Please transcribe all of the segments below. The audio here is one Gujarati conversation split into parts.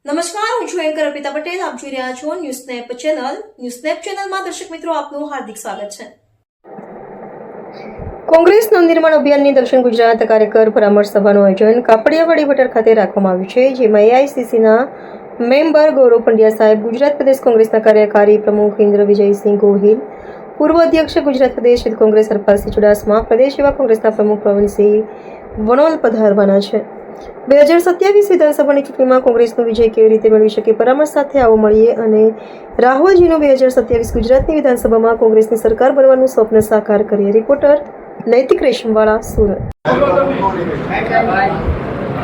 નમસ્કાર, હું છું એન્કર અર્પિતા પટેલ. આપ જોઈ રહ્યા છો news snap channel. News snap ચેનલમાં દર્શક મિત્રો આપનું હાર્દિક સ્વાગત છે. કોંગ્રેસ નવનિર્માણ અભિયાનની દક્ષિણ ગુજરાત કાર્યકર પરામર્શ સભાનું આયોજન કાપડિયાવાડી ભટર ખાતે રાખવામાં આવ્યું છે, જેમાં એઆઈસીસીના મેમ્બર ગૌરવ પંડ્યા સાહેબ, ગુજરાત પ્રદેશ કોંગ્રેસના કાર્યકારી પ્રમુખ ઇન્દ્ર વિજયસિંહ ગોહિલ, પૂર્વ અધ્યક્ષ ગુજરાત પ્રદેશ યુથ કોંગ્રેસ હરપાલસિંહ ચુડાસમા, પ્રદેશ યુવા કોંગ્રેસના પ્રમુખ પ્રવીણસિંહ વણોલ પધારવાના છે. 2027 વિધાનસભાની ચૂંટણીમાં કોંગ્રેસનો વિજય કેવી રીતે મેળવી શકે, પરામર્શ સાથે આવો મળીએ અને રાહુલજીનું 2027 ગુજરાતની વિધાનસભામાં કોંગ્રેસની સરકાર બનવાનું સ્વપ્ન સાકાર કરીએ. રિપોર્ટર નૈતિક રેશમવાળા, સુરત.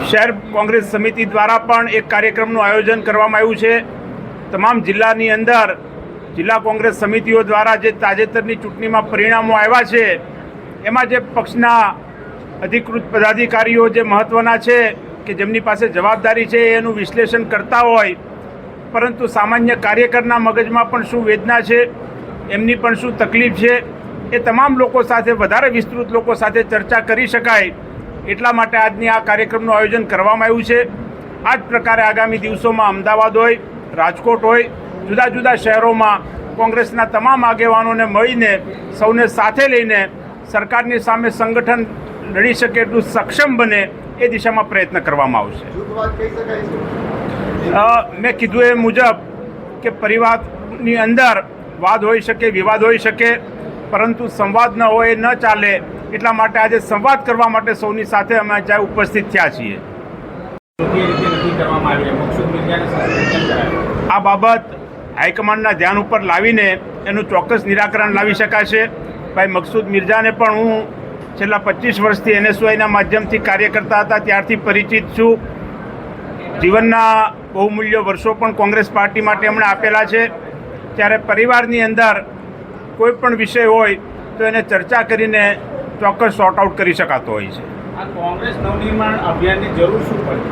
શહેર કોંગ્રેસ સમિતિ દ્વારા પણ એક કાર્યક્રમનું આયોજન કરવામાં આવ્યું છે. તમામ જિલ્લાની અંદર જિલ્લા કોંગ્રેસ સમિતિઓ દ્વારા જે તાજેતરની ચૂંટણીમાં પરિણામો આવ્યા છે, એમાં જે પક્ષના અધિકૃત પદાધિકારીઓ જે મહત્ત્વના છે કે જેમની પાસે જવાબદારી છે એનું વિશ્લેષણ કરતા હોય, પરંતુ સામાન્ય કાર્યકરના મગજમાં પણ શું વેદના છે, એમની પણ શું તકલીફ છે, એ તમામ લોકો સાથે, વધારે વિસ્તૃત લોકો સાથે ચર્ચા કરી શકાય એટલા માટે આજની આ કાર્યક્રમનું આયોજન કરવામાં આવ્યું છે. આ જ પ્રકારે આગામી દિવસોમાં અમદાવાદ હોય, રાજકોટ હોય, જુદા જુદા શહેરોમાં કોંગ્રેસના તમામ આગેવાનોને મળીને, સૌને સાથે લઈને સરકારની સામે સંગઠન લડી શકે એટલું સક્ષમ બને એ દિશામાં પ્રયત્ન કરવામાં આવશે. મેં કીધું એ મુજબ કે પરિવારની અંદર વાદ હોઈ શકે, વિવાદ હોઈ શકે, પરંતુ સંવાદ ન હોય, ન ચાલે. એટલા માટે આજે સંવાદ કરવા માટે સૌની સાથે અમે ત્યાં ઉપસ્થિત થયા છીએ. આ બાબત હાઈકમાન્ડના ધ્યાન ઉપર લાવીને એનું ચોક્કસ નિરાકરણ લાવી શકાશે. ભાઈ મકસૂદ મિર્જાને પણ હું છેલ્લા 25 વર્ષથી એનએસયુઆઈના માધ્યમથી કાર્ય કરતા હતા ત્યારથી પરિચિત છું. જીવનના બહુમૂલ્ય વર્ષો પણ કોંગ્રેસ પાર્ટી માટે એમણે આપેલા છે. ત્યારે પરિવારની અંદર કોઈ પણ વિષય હોય તો એને ચર્ચા કરીને ચોક્કસ સોર્ટ આઉટ કરી શકાતો હોય છે. આ કોંગ્રેસ નવનિર્માણ અભિયાનની જરૂર શું પડી?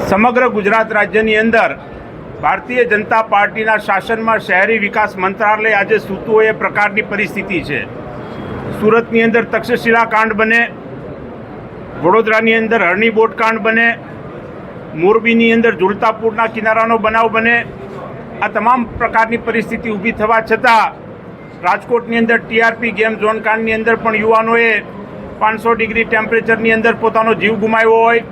સમગ્ર ગુજરાત રાજ્યની અંદર ભારતીય જનતા પાર્ટીના શાસનમાં શહેરી વિકાસ મંત્રાલય આજે સૂતું હોય એ પ્રકારની પરિસ્થિતિ છે. સુરતની અંદર તક્ષશિલા કાંડ બને, વડોદરાની અંદર હરણી બોટ કાંડ બને, મોરબીની અંદર ઝુલતા પૂરના કિનારાનો બનાવ બને. આ તમામ પ્રકારની પરિસ્થિતિ ઊભી થવા છતાં રાજકોટની અંદર ટીઆરપી ગેમ ઝોન કાંડની અંદર પણ યુવાનોએ 500 ડિગ્રી ટેમ્પરેચરની અંદર પોતાનો જીવ ગુમાવ્યો હોય.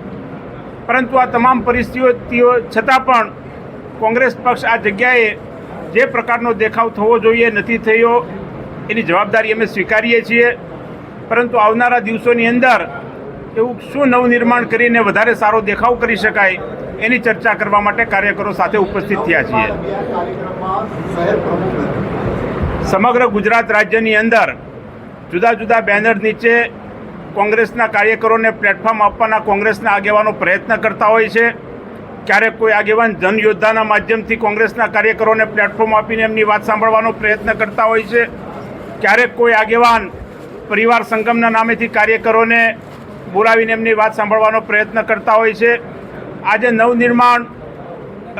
પરંતુ આ તમામ પરિસ્થિતિઓ છતાં પણ કોંગ્રેસ પક્ષ આ જગ્યાએ જે પ્રકારનો દેખાવ થવો જોઈએ નથી થયો, એની જવાબદારી અમે સ્વીકારીએ છીએ. પરંતુ આવનારા દિવસોની અંદર એવું શું નવનિર્માણ કરીને વધારે સારો દેખાવ કરી શકાય એની ચર્ચા કરવા માટે કાર્યકરો સાથે ઉપસ્થિત થયા છીએ. સમગ્ર ગુજરાત રાજ્યની અંદર જુદા જુદા બેનર નીચે કોંગ્રેસના કાર્યકરોને પ્લેટફોર્મ આપવાના કોંગ્રેસના આગેવાનો પ્રયત્ન કરતા હોય છે. ક્યારેક કોઈ આગેવાન જનયોદ્ધાના માધ્યમથી કોંગ્રેસના કાર્યકરોને પ્લેટફોર્મ આપીને એમની વાત સાંભળવાનો પ્રયત્ન કરતા હોય છે. ક્યારેક કોઈ આગેવાન પરિવાર સંગમના નામેથી કાર્યકરોને બોલાવીને એમની વાત સાંભળવાનો પ્રયત્ન કરતા હોય છે. આજે નવનિર્માણ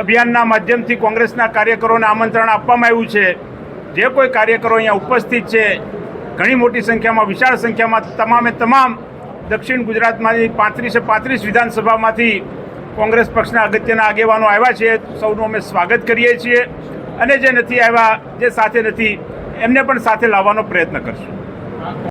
અભિયાનના માધ્યમથી કોંગ્રેસના કાર્યકરોને આમંત્રણ આપવામાં આવ્યું છે. જે કોઈ કાર્યકરો અહીંયા ઉપસ્થિત છે, ઘણી મોટી સંખ્યામાં, વિશાળ સંખ્યામાં તમામે તમામ દક્ષિણ ગુજરાતમાંથી 35 વિધાનસભામાંથી કોંગ્રેસ પક્ષના અગત્યના આગેવાનો આવ્યા છે. સૌનું અમે સ્વાગત કરીએ છીએ અને જે નથી આવ્યા, જે સાથે નથી, એમને પણ સાથે લાવવાનો પ્રયત્ન કરશું.